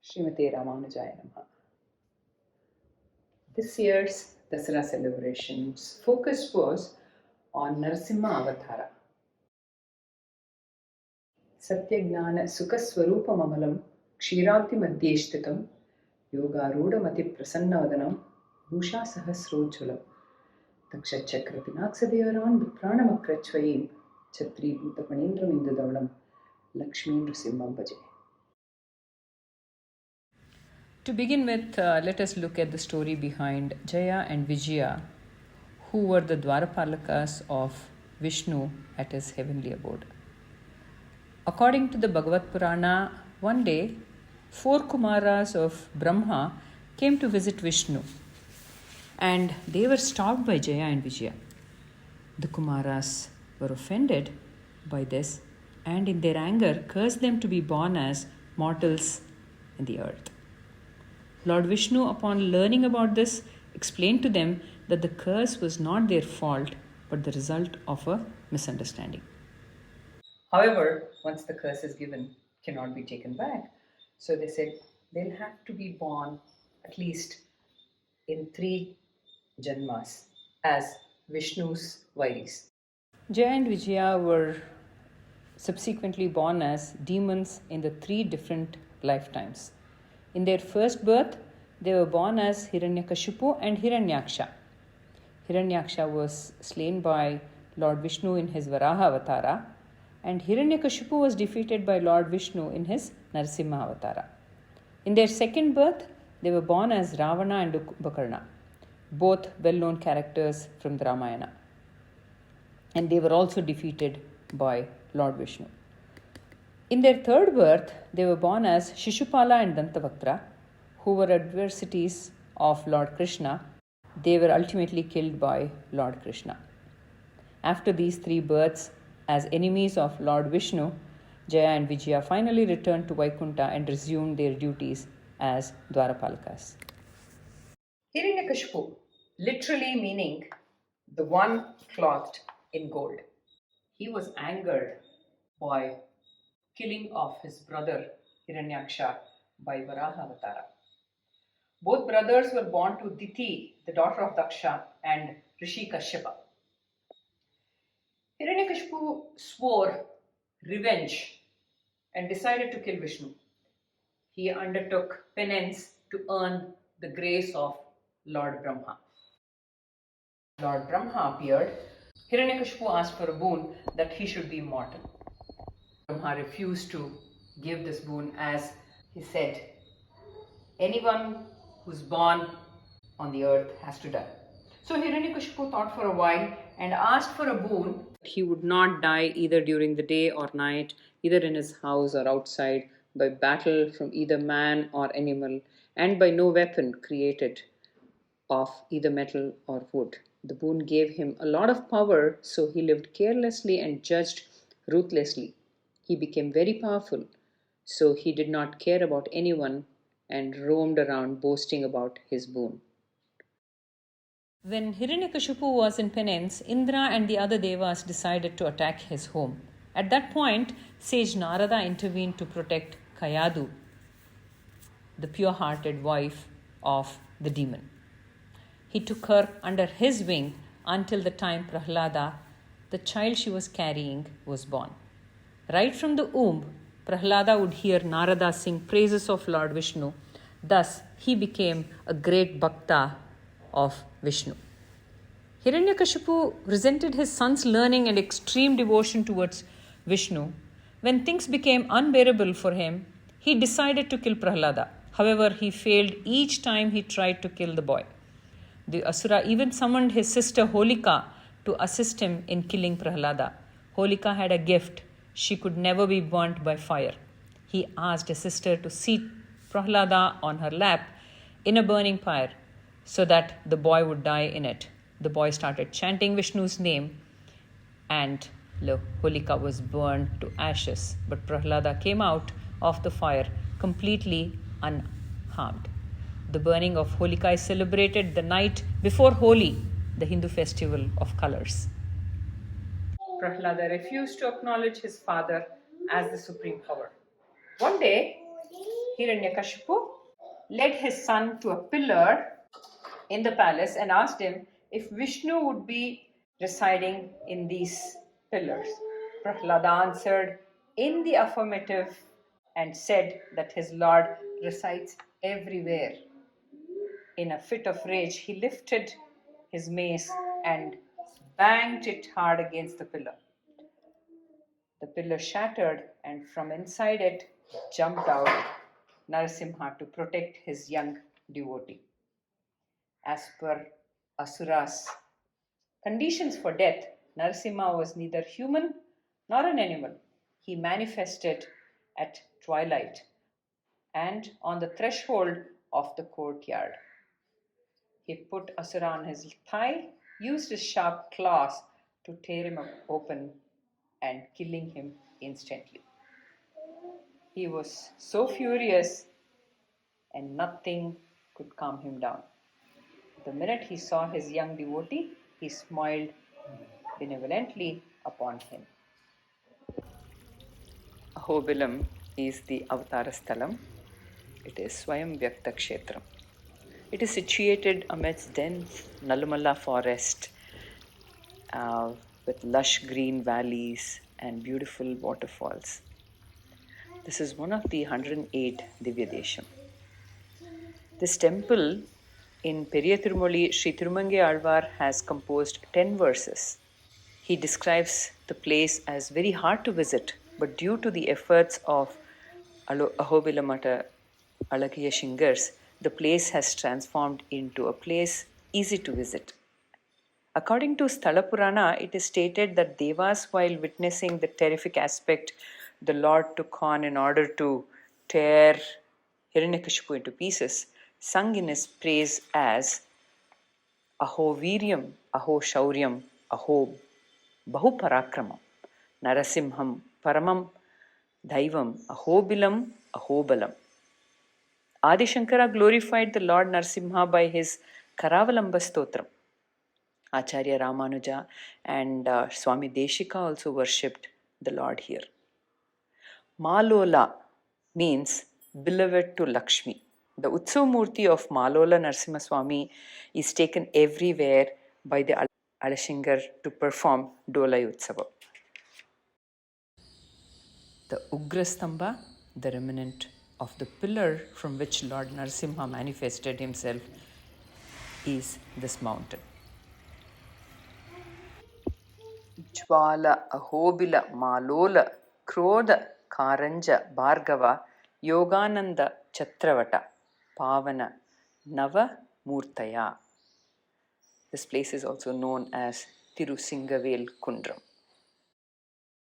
Srimate Ramanujaya Namaha. This year's Dasara celebrations focus was on Narasimha Avatara. Satyagnana Sukaswarupamamalam Kshiranti Madhyeshtitam Yogarudamati Prasannavadanam Bhusha Sahasrojjulam Takshachakratinaksadivaran Vipranamakratchvayim Chatri Bhutapanindram Indudavalam Lakshmi Nrasimham Bhaje. To begin with, let us look at the story behind Jaya and Vijaya, who were the Dwarapalakas of Vishnu at his heavenly abode. According to the Bhagavad Purana, one day, 4 Kumaras of Brahma came to visit Vishnu, and they were stopped by Jaya and Vijaya. The Kumaras were offended by this and in their anger cursed them to be born as mortals in the earth. Lord Vishnu, upon learning about this, explained to them that the curse was not their fault but the result of a misunderstanding. However, once the curse is given, it cannot be taken back. So they said they'll have to be born at least in 3 Janmas as Vishnu's Vairis. Jaya and Vijaya were subsequently born as demons in the 3 different lifetimes. In their first birth, they were born as Hiranyakashipu and Hiranyaksha. Hiranyaksha was slain by Lord Vishnu in his Varaha Avatara, and Hiranyakashipu was defeated by Lord Vishnu in his Narasimha Avatara. In their second birth, they were born as Ravana and Kumbakarna, both well-known characters from the Ramayana. And they were also defeated by Lord Vishnu. In their third birth, they were born as Shishupala and Dantavaktra, who were adversities of Lord Krishna. They were ultimately killed by Lord Krishna. After these 3 births, as enemies of Lord Vishnu, Jaya and Vijaya finally returned to Vaikunta and resumed their duties as Dwarapalakas. Hiranyakashipu, literally meaning the one clothed in gold. He was angered by killing of his brother Hiranyaksha by Varaha Avatara. Both brothers were born to Diti, the daughter of Daksha, and Rishi Kashyapa. Hiranyakashipu swore revenge and decided to kill Vishnu. He undertook penance to earn the grace of Lord Brahma. Lord Brahma appeared. Hiranyakashipu asked for a boon that he should be immortal. Brahma refused to give this boon as he said, anyone who's born on the earth has to die. So Hiranyakashipu thought for a while and asked for a boon. He would not die either during the day or night, either in his house or outside, by battle from either man or animal, and by no weapon created of either metal or wood. The boon gave him a lot of power, so he lived carelessly and judged ruthlessly. He became very powerful, so he did not care about anyone and roamed around boasting about his boon. When Hiranyakashipu was in penance, Indra and the other devas decided to attack his home. At that point, sage Narada intervened to protect Kayadu, the pure-hearted wife of the demon. He took her under his wing until the time Prahlada, the child she was carrying, was born. Right from the womb, Prahlada would hear Narada sing praises of Lord Vishnu. Thus, he became a great bhakta of Vishnu. Hiranyakashipu resented his son's learning and extreme devotion towards Vishnu. When things became unbearable for him, he decided to kill Prahlada. However, he failed each time he tried to kill the boy. The Asura even summoned his sister Holika to assist him in killing Prahlada. Holika had a gift. She could never be burnt by fire. He asked his sister to seat Prahlada on her lap in a burning pyre so that the boy would die in it. The boy started chanting Vishnu's name and Holika was burned to ashes. But Prahlada came out of the fire completely unharmed. The burning of Holika is celebrated the night before Holi, the Hindu festival of colors. Prahlada refused to acknowledge his father as the supreme power. One day, Hiranyakashipu led his son to a pillar in the palace and asked him if Vishnu would be residing in these pillars. Prahlada answered in the affirmative and said that his Lord resides everywhere. In a fit of rage, he lifted his mace and banged it hard against the pillar. The pillar shattered, and from inside it jumped out Narasimha to protect his young devotee. As per Asura's conditions for death, Narasimha was neither human nor an animal. He manifested at twilight and on the threshold of the courtyard. He put Asura on his thigh, used his sharp claws to tear him open and killing him instantly. He was so furious and nothing could calm him down. The minute he saw his young devotee, he smiled benevolently upon him. Ahobilam is the Avatara Sthalam. It is Swayam Vyakta Kshetram. It is situated amidst dense Nallumalla forest with lush green valleys and beautiful waterfalls. This is one of the 108 Divya Desham. This temple in Periyathrumoli, Sri Thirumangai Alvar has composed 10 verses. He describes the place as very hard to visit, but due to the efforts of Ahobilam Alakiya Shingars, the place has transformed into a place easy to visit. According to Sthala Purana, it is stated that Devas, while witnessing the terrific aspect the Lord took on in order to tear Hiranyakashipu into pieces, sung in his praise as Aho Viryam, Aho Shauryam, Aho Bahuparakramam, Narasimham, Paramam, Daivam, Ahobilam, Ahobalam. Adi Shankara glorified the Lord Narasimha by his Karavalamba Stotram. Acharya Ramanuja and Swami Deshika also worshipped the Lord here. Malola means beloved to Lakshmi. The Utsav Murti of Malola Narasimha Swami is taken everywhere by the Alashingar to perform Dolai Utsava. The Ugrastamba, the remnant of the pillar from which Lord Narasimha manifested himself, is this mountain. Jwala, Ahobila, Malola, Krodha, Karanja, Bhargava, Yogananda, Chatravata, Pavana, Nava, Murtaya. This place is also known as Tirusingavel Kundram.